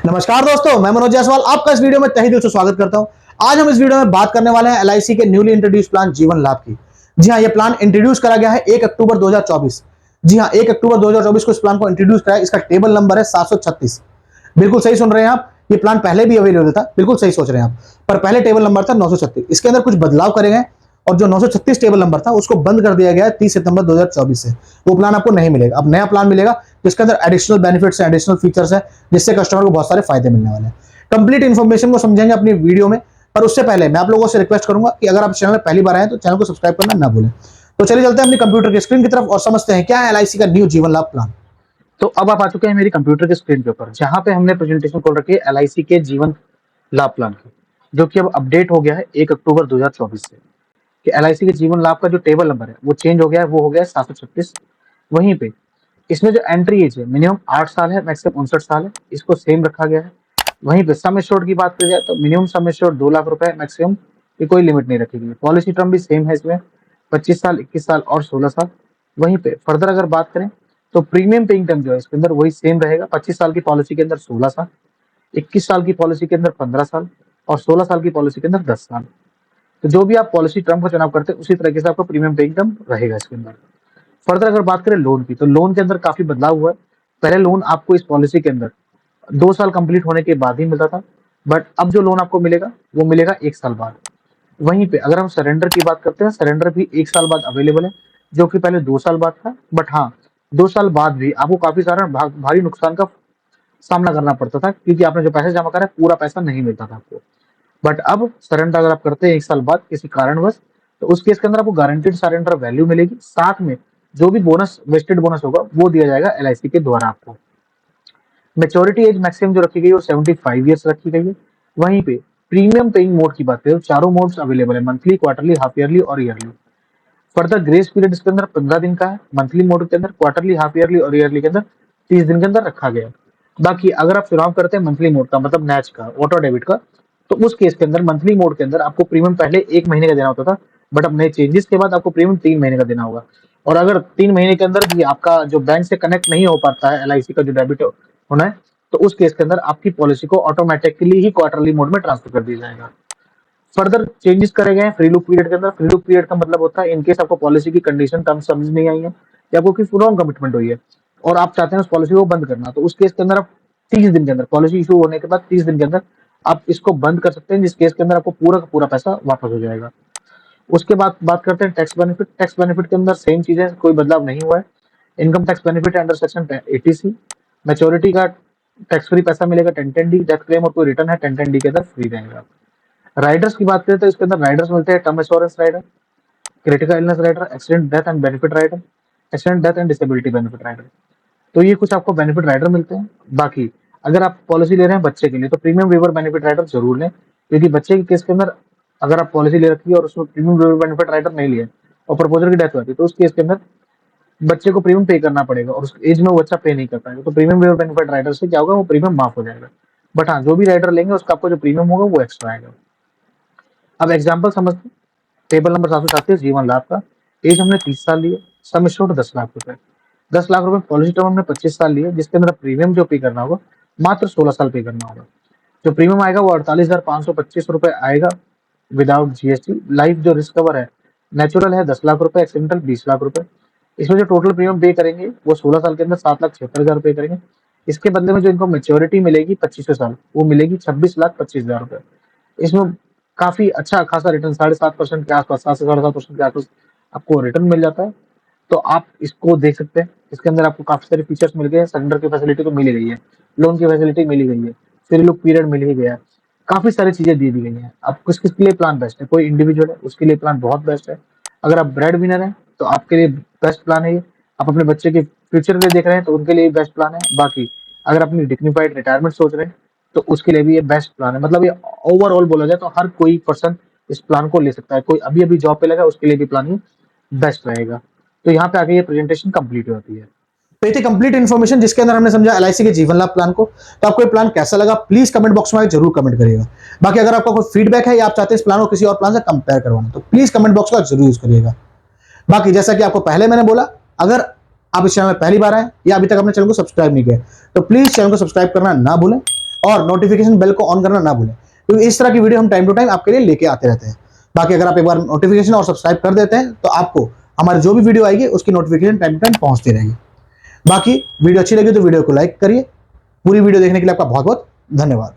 नमस्कार दोस्तों, मैं मनोज जायसवाल आपका इस वीडियो में तहे दिल से स्वागत करता हूं। आज हम इस वीडियो में बात करने वाले हैं एलआईसी के न्यूली इंट्रोड्यूस प्लान जीवन लाभ की। जी हां, ये प्लान इंट्रोड्यूस करा गया है 1 अक्टूबर 2024। जी हां, 1 अक्टूबर 2024 को इस प्लान को इंट्रोड्यूस करा है। इसका टेबल नंबर है 736। बिल्कुल सही सुन रहे हैं आप, ये प्लान पहले भी अवेलेबल था, बिल्कुल सही सोच रहे हैं आप। पर पहले टेबल नंबर था 936। इसके अंदर कुछ बदलाव करे गए और जो 936 टेबल नंबर था उसको बंद कर दिया गया है 30 सितंबर 2024 से। वो प्लान आपको नहीं मिलेगा, अब नया प्लान मिलेगा जिसके अंदर एडिशनल बेनिफिट्स है, एडिशनल फीचर्स है, जिससे कस्टमर को बहुत सारे फायदे मिलने वाले हैं। कंप्लीट इन्फॉर्मेशन को समझेंगे अपनी वीडियो में, पर उससे पहले मैं आप लोगों से रिक्वेस्ट करूंगा कि अगर आप चैनल में पहली बार आए तो चैनल को सब्सक्राइब करना ना भूलें। तो चलिए चलते हैं अपनी कंप्यूटर की स्क्रीन की तरफ और समझते हैं क्या है एलआईसी का न्यू जीवन लाभ प्लान। तो अब आप आ चुके हैं मेरी कंप्यूटर की स्क्रीन के ऊपर, जहां पे हमने प्रेजेंटेशन खोल रखी है एलआईसी के जीवन लाभ प्लान की, जो कि अब अपडेट हो गया है 1 अक्टूबर 2024 से कि एलआईसी के जीवन लाभ का जो टेबल नंबर है वो चेंज हो गया है, वो हो गया है 736। वहीं पे इसमें जो एंट्री एज है मिनिमम 8 साल है, मैक्सिमम 59 साल है, इसको सेम रखा गया है। वहीं पे सम एश्योर्ड की बात की जाए तो मिनिमम सम एश्योर्ड 2 लाख रुपए, मैक्सिमम की कोई लिमिट नहीं रखी गई है। पॉलिसी टर्म भी सेम है इसमें, 25 साल, 21 साल और 16 साल। वहीं पे फर्दर अगर बात करें तो प्रीमियम पेइंग टर्म जो है इसके अंदर वही सेम रहेगा। 25 साल की पॉलिसी के अंदर 16 साल, 21 साल की पॉलिसी के अंदर 15 साल और 16 साल की पॉलिसी के अंदर 10 साल। तो जो भी आप पॉलिसी टर्म का चुनाव करते हैं उसी तरीके से आपका प्रीमियम पेइंग टर्म रहेगा इसके अंदर। फर्दर अगर बात करें लोन की, तो लोन के अंदर काफी बदलाव हुआ है। पहले लोन आपको इस पॉलिसी के अंदर 2 साल कंप्लीट होने के बाद ही मिलता था, बट अब जो लोन आपको मिलेगा वो मिलेगा 1 साल बाद। वहीं पे अगर हम सरेंडर की बात करते हैं, सरेंडर भी 1 साल बाद अवेलेबल है, जो कि पहले 2 साल बाद था। बट हाँ, 2 साल बाद भी आपको काफी सारा भारी नुकसान का सामना करना पड़ता था, क्योंकि आपने जो पैसे जमा करा है पूरा पैसा नहीं मिलता था आपको। बट अब सरेंडर अगर आप करते हैं 1 साल बाद किसी कारणवश, तो उस केस के अंदर आपको गारंटीड सरेंडर वैल्यू मिलेगी, साथ में जो भी बोनस, वेस्टेड बोनस होगा वो दिया जाएगा एलआईसी के द्वारा आपको। मेच्योरिटी एज मैक्सिमम जो रखी गई है वो 75 ईयर्स रखी गई है। वहीं पे प्रीमियम पेइंग मोड की बात करें तो चारों मोड्स अवेलेबल है, मंथली, क्वार्टरली, हाफ ईयरली और ईयरली। फर्दर ग्रेस पीरियड इसके अंदर 15 दिन का है, मंथली मोड के अंदर, क्वार्टरली, हाफ ईयरली और ईयरली के अंदर 30 दिन के अंदर रखा गया है। बाकी अगर आप चुनाव करते हैं मंथली मोड का, मतलब नैच का, ऑटो डेबिट का, तो उस केस के अंदर मंथली मोड के अंदर आपको प्रीमियम पहले 1 महीने का देना होता था, बट अब नए चेंजेस के बाद आपको प्रीमियम 3 महीने का देना होगा। और अगर 3 महीने के अंदर भी आपका जो बैंक से कनेक्ट नहीं हो पाता है एलआईसी का जो डेबिट होना है, तो उस केस के अंदर आपकी पॉलिसी को ऑटोमेटिकली ही क्वार्टरली मोड में ट्रांसफर कर दिया जाएगा। फर्दर चेंजेस करे गए हैं फ्री लुक पीरियड के अंदर। फ्री लुक पीरियड का मतलब होता है इनकेस आपको पॉलिसी की कंडीशन टर्म्स समझ नहीं आई है या आपको किसी रॉन्ग कमिटमेंट हुई है और आप चाहते हैं उस पॉलिसी को बंद करना, तो उस केस के अंदर आप 30 दिन के अंदर, पॉलिसी इशू होने के बाद 30 दिन के अंदर आप इसको बंद कर सकते हैं, जिस केस के अंदर आपको पूरा का पूरा पैसा वापस हो जाएगा। उसके बाद बात करते हैं टैक्स बेनिफिट। टैक्स बेनिफिट के अंदर सेम चीज है, कोई बदलाव नहीं हुआ है। Income tax benefit under section 80C। Maturity का टैक्स फ्री पैसा मिलेगा 1010D। डेथ क्लेम और कोई रिटर्न है 1010D के अंदर फ्री रहेगा। राइडर्स की बात करें तो इसके अंदर राइडर्स मिलते हैं term insurance rider, critical illness rider, accident death and benefit rider, accident death and disability benefit rider. तो ये कुछ आपको बेनिफिट राइडर मिलते हैं। बाकी अगर आप पॉलिसी ले रहे हैं बच्चे के लिए तो प्रीमियम वेवर बेनिफिट राइडर जरूर लें, क्योंकि बच्चे के केस के अंदर अगर आप पॉलिसी ले रखी है और उसमें प्रीमियम वेवर बेनिफिट राइडर नहीं लिया और प्रपोजर की डेथ हो जाती है, तो उस केस के अंदर बच्चे को प्रीमियम पे करना पड़ेगा और उस एज में वो बच्चा पे नहीं कर पाएगा। तो प्रीमियम वेवर बेनिफिट राइडर से क्या होगा, वो प्रीमियम माफ हो जाएगा। बट हाँ, जो भी राइडर लेंगे उसका आपको जो प्रीमियम होगा वो एक्स्ट्रा आएगा। अब एग्जाम्पल समझते हैं। टेबल नंबर 736 जीवन लाभ का। एज हमने 30 साल लिए, सम एश्योर्ड 10 लाख रुपए। 10 लाख रुपए पॉलिसी टर्म हमने 25 साल लिए, जिसके अंदर प्रीमियम जो पे करना होगा मात्र 16 साल पे करना होगा। जो प्रीमियम आएगा वो 48,525 रुपए आएगा विदाउट जीएसटी। लाइफ जो रिस्क कवर है नेचुरल है 10 लाख रुपए, एक्सीडेंटल 20 लाख रुपए। इसमें जो टोटल प्रीमियम पे करेंगे वो 16 साल के अंदर 7,76,000 रुपए करेंगे। इसके बदले में जो इनको मेच्योरिटी मिलेगी 25 साल, वो मिलेगी 26,25,000 रुपए। इसमें काफी अच्छा खासा रिटर्न 7.5% के आसपास, 7 से 7.5% के आसपास आपको रिटर्न मिल जाता है। तो आप इसको देख सकते हैं। इसके अंदर आपको काफी सारे फीचर्स मिल गए हैं। सरेंडर की फैसिलिटी तो मिल ही गई है, लोन की फैसिलिटी मिल ही गई है, फ्री लुक पीरियड मिल ही गया है, काफी सारी चीजें दी गई हैं। अब किस किसके लिए प्लान बेस्ट है, कोई इंडिविजुअल है उसके लिए प्लान बहुत बेस्ट है। अगर आप ब्रेड विनर हैं तो आपके लिए बेस्ट प्लान है ये। आप अपने बच्चे के फ्यूचर में देख रहे हैं तो उनके लिए बेस्ट प्लान है। बाकी अगर अपनी डिग्निफाइड रिटायरमेंट सोच रहे हैं तो उसके लिए भी ये बेस्ट प्लान है। मतलब ये ओवरऑल बोला जाए तो हर कोई पर्सन इस प्लान को ले सकता है। कोई अभी अभी जॉब पे लगा उसके लिए भी प्लान ये बेस्ट रहेगा। तो यहाँ पे आगे ये प्रेजेंटेशन कंप्लीट होती है। तो ये थी कंप्लीट इन्फॉर्मेशन जिसके अंदर हमने समझा एलआईसी के जीवन लाभ प्लान को। तो आपको ये प्लान कैसा लगा प्लीज कमेंट बॉक्स में जरूर कमेंट करिएगा। बाकी अगर आपका कोई फीडबैक है या आप चाहते हैं इस प्लान को किसी और प्लान से कंपेयर करवाना, तो प्लीज कमेंट बॉक्स का जरूर यूज करिएगा। बाकी जैसा कि आपको पहले मैंने बोला, अगर आप इस चैनल में पहली बार आए या अभी तक अपने चैनल को सब्सक्राइब नहीं किया तो प्लीज चैनल को सब्सक्राइब करना ना भूलें। और नोटिफिकेशन बेल को ऑन करना ना भूलें, क्योंकि इस तरह की वीडियो हम टाइम टू टाइम आपके लिए लेके आते रहते हैं। बाकी अगर आप एक बार नोटिफिकेशन और सब्सक्राइब कर देते हैं तो आपको हमारी जो भी वीडियो आएगी उसकी नोटिफिकेशन टाइम टू टाइम पहुंचती रहेगी। बाकी वीडियो अच्छी लगी तो वीडियो को लाइक करिए। पूरी वीडियो देखने के लिए आपका बहुत बहुत धन्यवाद।